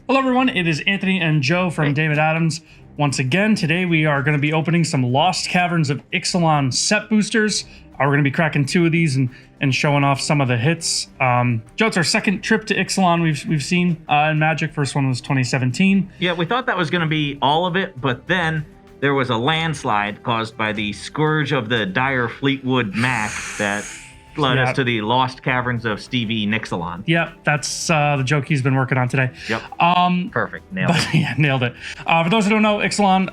Hello everyone, it is Anthony and Joe from David Adams. Once again, today we are going to be opening some Lost Caverns of Ixalan set boosters. We're going to be cracking 2 of these and showing off some of the hits. Joe, it's our second trip to Ixalan we've seen in Magic. First one was 2017. Yeah, we thought that was going to be all of it, but then there was a landslide caused by the Scourge of the Dire Fleetwood Mac that led us to the Lost Caverns of Stevie Ixalan. Yep, that's the joke he's been working on today. Yep. Perfect. Nailed it. Yeah, nailed it. For those who don't know, Ixalan,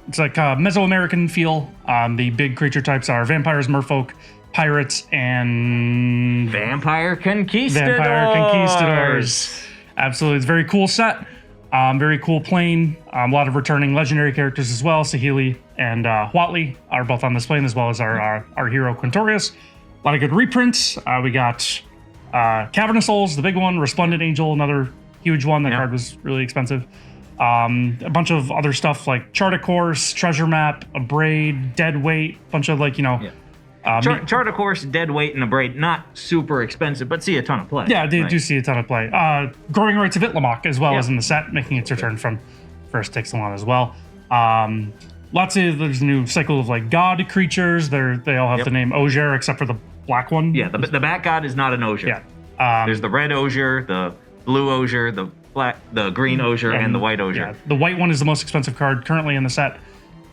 it's like a Mesoamerican feel. The big creature types are vampires, merfolk, pirates, and Vampire Conquistadors. Absolutely, it's a very cool set. Very cool plane. A lot of returning legendary characters as well. Saheeli and Huatli are both on this plane, as well as our hero Quintorius. A lot of good reprints. We got Caverns of Souls, the big one. Resplendent Angel, another huge one. That card was really expensive. A bunch of other stuff like Chart a Course, Treasure Map, a Braid, Dead Weight, bunch of Chart a Course, Dead Weight, and a Braid, not super expensive, but see a ton of play. Yeah, they do see a ton of play. Growing Rights of Itlamok as well as in the set, making its return from first Ixalan as well. There's a new cycle of like god creatures. They all have the name Ogier except for the black one. Yeah, the Bat God is not an Ogier. Yeah. There's the red Ogier, the blue Ogier, the green Ogier, and the white Ogier. Yeah, the white one is the most expensive card currently in the set.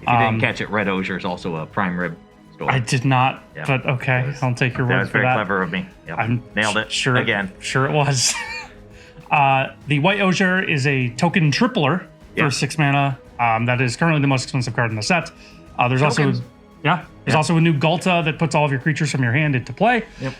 If you didn't catch it, red Ogier is also a prime rib. I did not, but okay, I'll take your word for that. That was very clever of me. Yep. Nailed it. Sure it was. The White Ogier is a token tripler for 6 mana. That is currently the most expensive card in the set. There's also a new Ghalta that puts all of your creatures from your hand into play. Yep.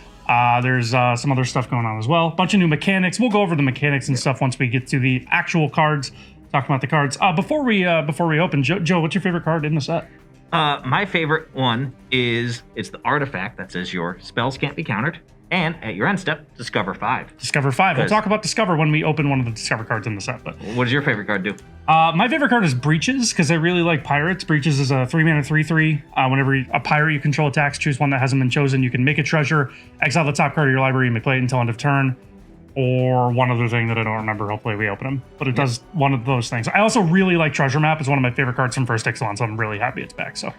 There's some other stuff going on as well. Bunch of new mechanics. We'll go over the mechanics and stuff once we get to the actual cards. Talk about the cards. Before we open, Joe, what's your favorite card in the set? My favorite one it's the artifact that says your spells can't be countered, and at your end step, Discover 5. Discover 5. We'll talk about Discover when we open one of the Discover cards in the set. But what does your favorite card do? My favorite card is Breaches, because I really like Pirates. Breaches is a 3-mana 3/3. Whenever a pirate you control attacks, choose one that hasn't been chosen. You can make a treasure, exile the top card of your library, you may play it until end of turn. Or one other thing that I don't remember. Hopefully we open them. But it does one of those things. I also really like Treasure Map. It's one of my favorite cards from first Ixalan, so I'm really happy it's back. So,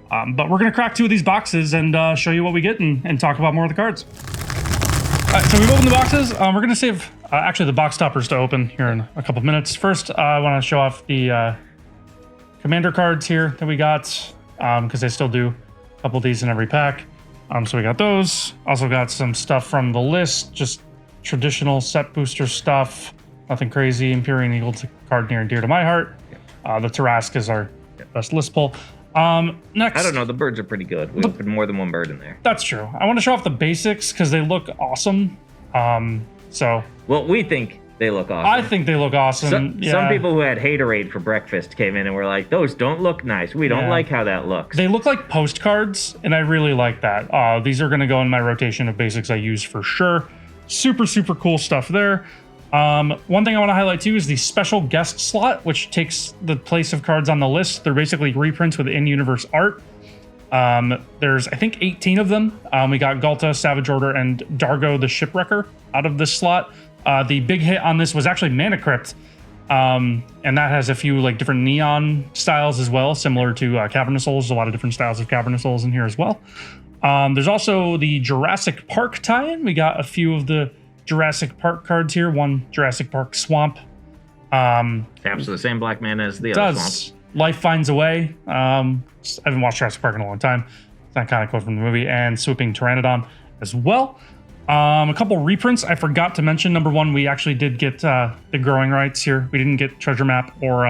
but we're going to crack 2 of these boxes and show you what we get and talk about more of the cards. All right, so we've opened the boxes. We're going to save actually the box toppers to open here in a couple of minutes. First, I want to show off the commander cards here that we got because they still do a couple of these in every pack. So we got those. Also got some stuff from the list, just traditional set booster stuff, nothing crazy. Empyrean Eagle's a card near and dear to my heart. The Tarask is our best list pull. Next, I don't know, the birds are pretty good. We opened more than one bird in there. That's true. I want to show off the basics because they look awesome. Well, we think they look awesome. I think they look awesome. Some people who had Haterade for breakfast came in and were like, those don't look nice. We don't like how that looks. They look like postcards, and I really like that. These are going to go in my rotation of basics I use for sure. Super, super cool stuff there. One thing I want to highlight too is the special guest slot, which takes the place of cards on the list. They're basically reprints with in-universe art. There's, I think, 18 of them. We got Ghalta, Savage Order, and Dargo the Shipwrecker out of this slot. The big hit on this was actually Mana Crypt, and that has a few like different neon styles as well, similar to Caverns of Souls. There's a lot of different styles of Caverns of Souls in here as well. There's also the Jurassic Park tie-in. We got a few of the Jurassic Park cards here. One Jurassic Park Swamp. Taps the same black mana as the other swamp. Life Finds a Way. I haven't watched Jurassic Park in a long time. That kind of quote from the movie. And Swooping Pteranodon as well. A couple reprints I forgot to mention. Number 1, we actually did get the Growing Rights here. We didn't get Treasure Map or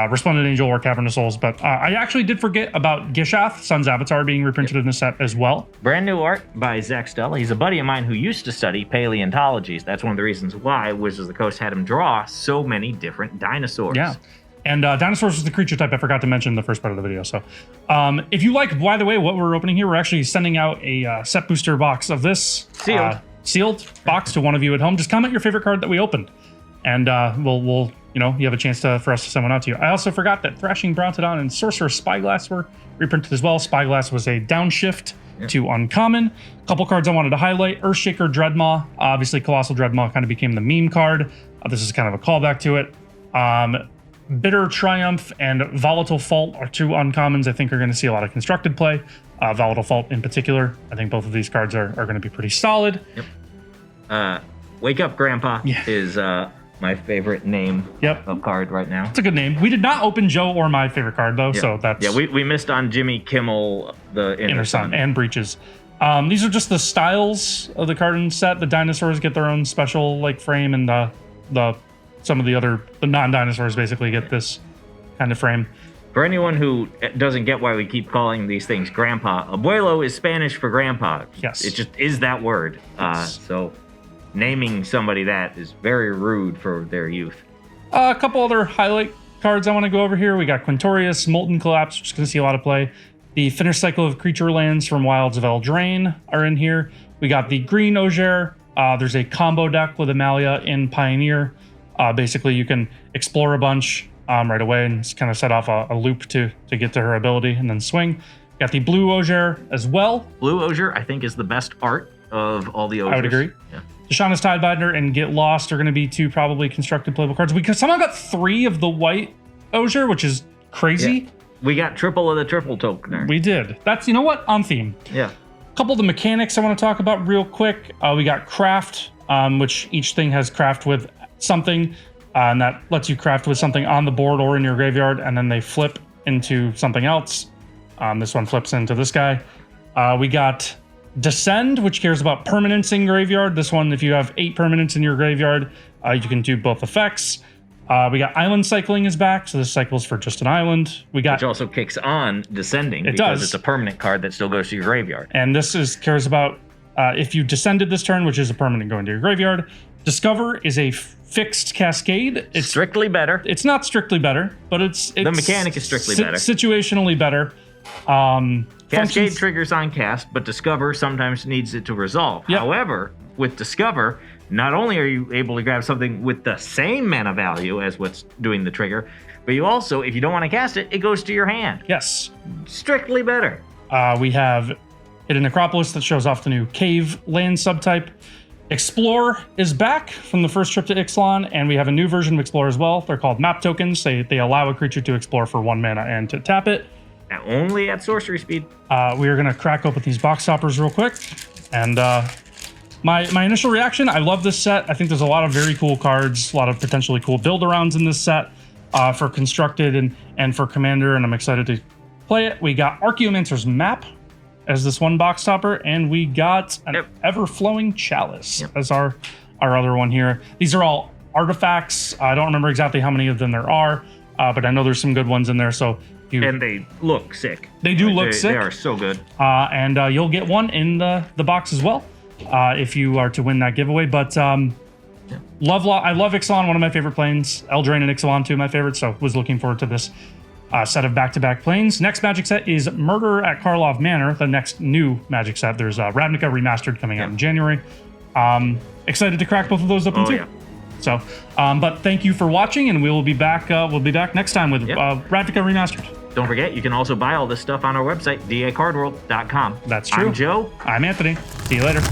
Resplendent Angel or Caverns of Souls, but I actually did forget about Gishath, Sun's Avatar, being reprinted in the set as well. Brand new art by Zach Stella. He's a buddy of mine who used to study paleontologies. That's one of the reasons why Wizards of the Coast had him draw so many different dinosaurs. Yeah. And dinosaurs was the creature type I forgot to mention in the first part of the video. So if you like, by the way, what we're opening here, we're actually sending out a set booster box of this sealed box to one of you at home. Just comment your favorite card that we opened, and we'll you have a chance for us to send one out to you. I also forgot that Thrashing Brontodon and Sorcerer Spyglass were reprinted as well. Spyglass was a downshift 2 uncommon. A couple cards I wanted to highlight. Earthshaker Dreadmaw. Obviously, Colossal Dreadmaw kind of became the meme card. This is kind of a callback to it. Bitter Triumph and Volatile Fault are 2 uncommons I think are going to see a lot of constructed play. Volatile Fault in particular. I think both of these cards are going to be pretty solid. Yep. Wake Up Grandpa is my favorite name of card right now. It's a good name. We did not open Joe or my favorite card, though, so that's... Yeah, we missed on Jimmy Kimmel, the Inner Sun. And Breaches. These are just the styles of the card set. The dinosaurs get their own special like frame, and some of the non-dinosaurs basically get this kind of frame. For anyone who doesn't get why we keep calling these things Grandpa, Abuelo is Spanish for Grandpa. Yes. It just is that word. So naming somebody that is very rude for their youth. A couple other highlight cards I want to go over here. We got Quintorius, Molten Collapse, which is going to see a lot of play. The Finished Cycle of Creature Lands from Wilds of Eldraine are in here. We got the Green Ogier. There's a combo deck with Amalia in Pioneer. Basically, you can explore a bunch right away and just kind of set off a loop to get to her ability and then swing. Got the Blue Ogier as well. Blue Ogier, I think, is the best art of all the Ogiers. I would agree. Yeah. Deshana's Tidebinder and Get Lost are going to be 2 probably constructed playable cards. Because someone got 3 of the white Ogier, which is crazy. Yeah. We got triple of the triple tokener. We did. That's, you know what? On theme. Yeah. A couple of the mechanics I want to talk about real quick. We got Craft, which each thing has Craft with something. And that lets you craft with something on the board or in your graveyard, and then they flip into something else. This one flips into this guy. We got Descend, which cares about permanents in graveyard. This one, if you have 8 permanents in your graveyard, you can do both effects. We got Island Cycling is back, so this cycles for just an island. Which also kicks on Descending because it's a permanent card that still goes to your graveyard. And this cares about if you descended this turn, which is a permanent going to your graveyard. Discover is a fixed cascade. It's strictly better. It's not strictly better, but it's the mechanic is strictly better. Situationally better. Cascade triggers on cast, but Discover sometimes needs it to resolve. Yep. However, with Discover, not only are you able to grab something with the same mana value as what's doing the trigger, but you also, if you don't want to cast it, it goes to your hand. Yes. Strictly better. We have Hidden Necropolis that shows off the new cave land subtype. Explore is back from the first trip to Ixalan, and we have a new version of Explore as well. They're called map tokens. They allow a creature to explore for 1 mana and to tap it. Only at sorcery speed. We are going to crack open these box toppers real quick. And my initial reaction, I love this set. I think there's a lot of very cool cards, a lot of potentially cool build-arounds in this set for Constructed and for Commander, and I'm excited to play it. We got Archaeomancer's Map as this one box topper, and we got an Ever-Flowing Chalice as our other one here. These are all artifacts. I don't remember exactly how many of them there are, but I know there's some good ones in there. So and they look sick. They do look sick. They are so good. And you'll get one in the box as well if you are to win that giveaway. But I love Ixalan, one of my favorite planes. Eldraine and Ixalan, 2 of my favorites. So was looking forward to this set of back-to-back planes. Next Magic set is Murder at Karlov Manor, the next new Magic set. There's Ravnica Remastered coming out in January. Excited to crack both of those open too. Yeah. So, but thank you for watching, and we will be back. We'll be back next time with Ravnica Remastered. Don't forget, you can also buy all this stuff on our website, dacardworld.com. That's true. I'm Joe. I'm Anthony. See you later.